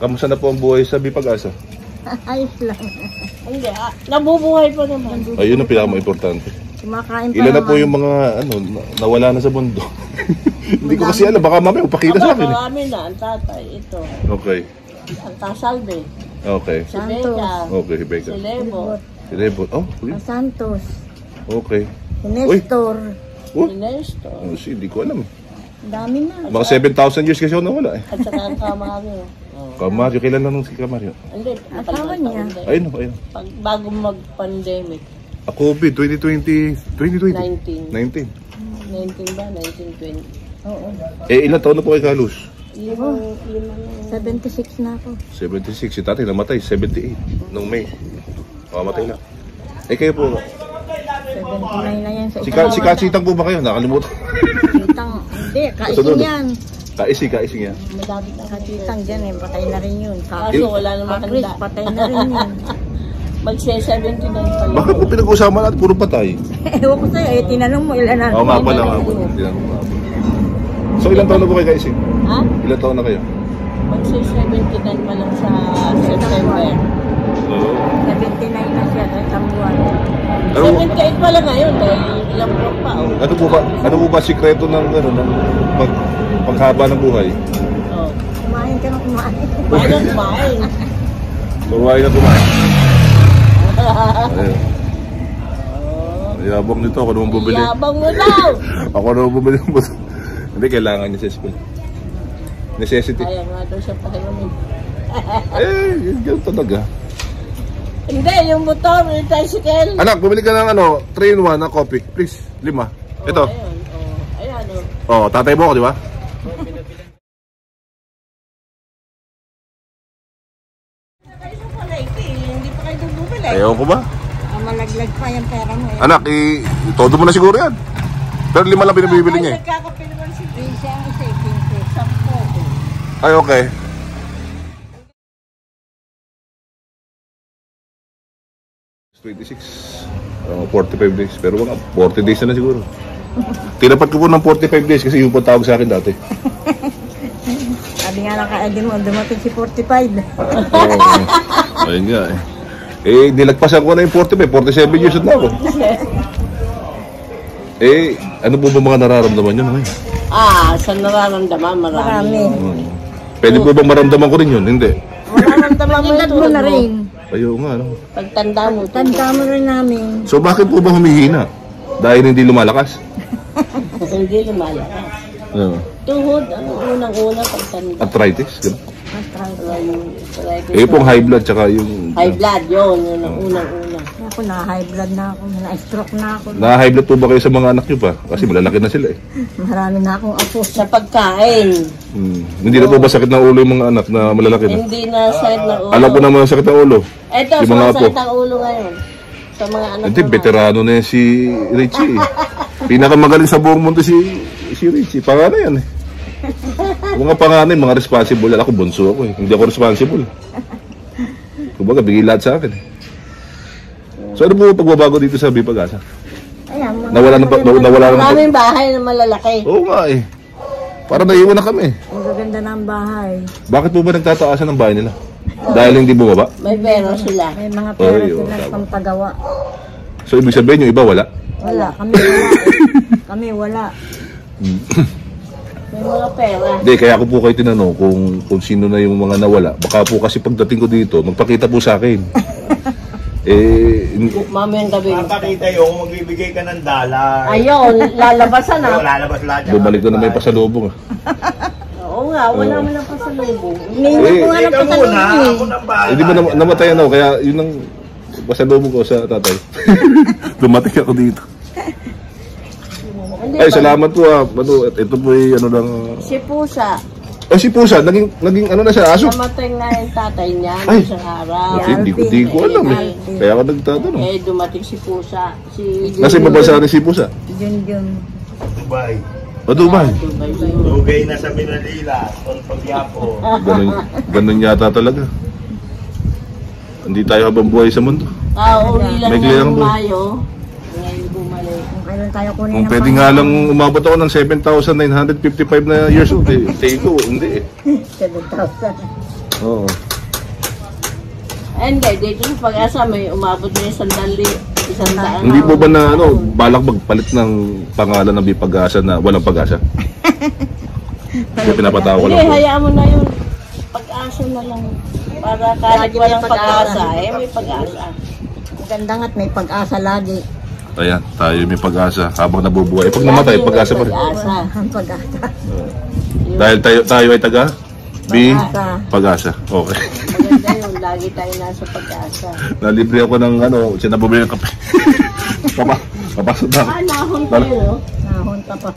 Kamusta na po ang buhay sa Bipag-asa? Ayos lang. Hindi, nabubuhay pa naman. Ayun ang pinaka-importante. Kumakain pa Ilan na naman. po yung mga nawala na sa mundo? Hindi ko kasi alam, baka mamaya upakita sa akin. Marami na, ang tatay, ito. Okay. Ang Kasalve. Okay. Si Santos. Becca. Okay, Becca. Si Lebo. Si Rebot. Oh, okay. Ang Santos. Okay. Si Nestor. Oh, Si Nestor. hindi ko alam. Ang dami na. Mga 7,000 years kasi ako nawala eh. At saka ang Camargo. Kamario, kailan lang si Kamario? Hindi, Asawa niya. Ayun. Bago mag-pandemic. COVID, 2020. 19. 19. 19 ba? 1920. Oo. Ilan taon na po kay Carlos? Lima 76 na ako. 76. Si tatay namatay, 78. Nung May. Mamatay lang. Kayo po, 79 na yan sa si Katsitang po ba kayo? Nakalimutan. Katitang. Hindi, kaising yan. Kaising yan. Malapit na Katitang dyan eh. Patay na rin yun. Kaso wala namang Chris, handa. patay na rin yun. Magse-79 pa lang. Bakit po pinag-uusapan natin puro patay? Ewan ko sa'yo, tinanong mo ilan na. Oo nga pala. Tinanong ko nga po. So ilang taon na po kayo Kaising? Ha? Ilang taon na kayo? Magse-79 pa lang sa September. 79 na siya. Isang buwan. 78 pa lang ngayon dahil ilang buwan pa. Oh. Ano po ba sikreto ng paghaba ng buhay? Oh. Kumain ka na kumain. Kumain kumain. Kumain na kumain. Ayun. Yabang nito, ako naman bumili. Yabang mo daw! Ako naman bumili. Hindi, kailangan niya sa school. Necessity. Kaya nga daw siya pakilamin. Yun ganun talaga. Hindi, yung motor, yung tricycle. Anak, bumili ka ng 3-in-1 na coffee. Please, 5. Ito. Ayun, ayan o. Tatay mo ako, di ba? Kayo mo pala hindi pa kayo bumili. Ayaw ko ba? Malaglag pa yung pera mo. Anak, todo mo na siguro yan. Pero 5 lang binibili niya eh. Nagkakape naman si Pinsa ang isa, pinsa. 10. Ay, okay. It's 26. 45 days. Pero mga 40 days na siguro. Tinapat ko po ng 45 days kasi yung tawag sa akin dati. Sabi nga lang ka Eddie mo, dumating si 45. Ayun nga eh. Nilagpasan ko na yung 45, 47 years old na ako. Ano po ba mga nararamdaman nyo na ngayon? Sa nararamdaman, marami. Pwede po bang maramdaman ko rin yun? Hindi. Mararamdaman mo Edad mo na rin. Ayaw nga, no? Pagtanda mo. Tanda mo rin namin. So bakit po ba humihina? Dahil hindi lumalakas? Hindi lumalakas. Tuhod, ang unang-una pagtanda. Arthritis? Gano'n? Arthritis. Pong high blood tsaka yung... High blood, yun ang unang-una. Ako na high blood na ako. Na-stroke na ako. Na-high blood po ba kayo sa mga anak nyo pa? Kasi malalaki na sila eh. Marami na akong apo. Sa pagkain. Hindi na po ba sakit ng ulo yung mga anak na malalaki na? Hindi na sakit ng ulo. Alam ko naman sakit ng ulo. Ito, yung mga apo. sumasakit ang ulo ngayon. Sa mga anak Hindi, naman. veterano na yan si Richie eh. Pinakamagaling sa buong mundo si Richie. Panganay yan eh. Mga panganay, mga responsible. Ako, bunso ako eh. Hindi ako responsible. Kumbaga, bigay lahat sa akin eh. So ano po pagbabago dito sa Bipag-asa? Ayan, Nawala na. Maraming bahay na malalaki. Oo nga eh. Para naiwan na kami. ang gaganda ng bahay. Bakit po ba nagtataasan ng bahay nila? Dahil hindi bumaba? May pera sila. May mga pera Ay, sila tama. pang pagawa. So ibig sabihin yung iba wala? Wala, kami wala. Kami wala. May mga pera. Hindi, kaya ako po kayo tinanong kung sino na yung mga nawala. Baka po kasi pagdating ko dito, magpakita po sa akin. Mamayang gabi. Papakita yung kung magbibigay ka ng dollar. Ayun, lalabasan na. Lalabas lahat yan. Bumalik na may pasalubong ah. Oo nga, wala mo lang pasalubong. Hindi ko nga Ikaw muna, napasalubong ako nang bahala. Hindi ba namatayan ako, kaya yun ang pasalubong ko sa tatay. Dumating ako dito. Hindi Ay, ba? salamat po ah. Ito po ay ano lang. Si Pusa. Si Pusa, naging ano na siya, aso? Namatay nga yung tatay niya Ay. isang araw. Hindi ko alam eh. Kaya ako nagtatanong. Dumating si Pusa. Nasa ibang bansa rin si Pusa? Yun. Dubai. O Dubai? Dubai. Dugay na sa Manila. Or pagyapo. Ganun yata talaga. Hindi tayo habang buhay sa mundo. Uli lang May ngayong kailangan po. Mayo. Ngayong Mayo Kung kailan tayo kunin Kung ng pwede nga lang umabot ako ng 7,955 na years old eh. Take ko, hindi eh. 7,000. Oo. Ayun guys, dito sa Pag-asa may umabot na 100. 100. Hindi po ba na ano, balak magpalit ng pangalan ng Pag-asa na walang pag-asa? Kaya pinapatawa ko Hindi, lang po. hayaan mo na yung Pag-asa na lang. Para kahit Lagi may walang pag-asa. Pag-asa, may Pag-asa. Maganda nga't may pag-asa lagi. Ayan, tayo may pag-asa habang nabubuhay. Pag namatay, Lagi pag-asa pa may rin. Pag-asa. Ang pag-asa. Dahil tayo ay taga Pag-asa. Pag-asa. Okay. Maganda yun, lagi tayo nasa Pag-asa. Nalibre ako ng ano, sinabubili ng kape. Papasok na ako. Nahon kayo, no? Nahon ka pa.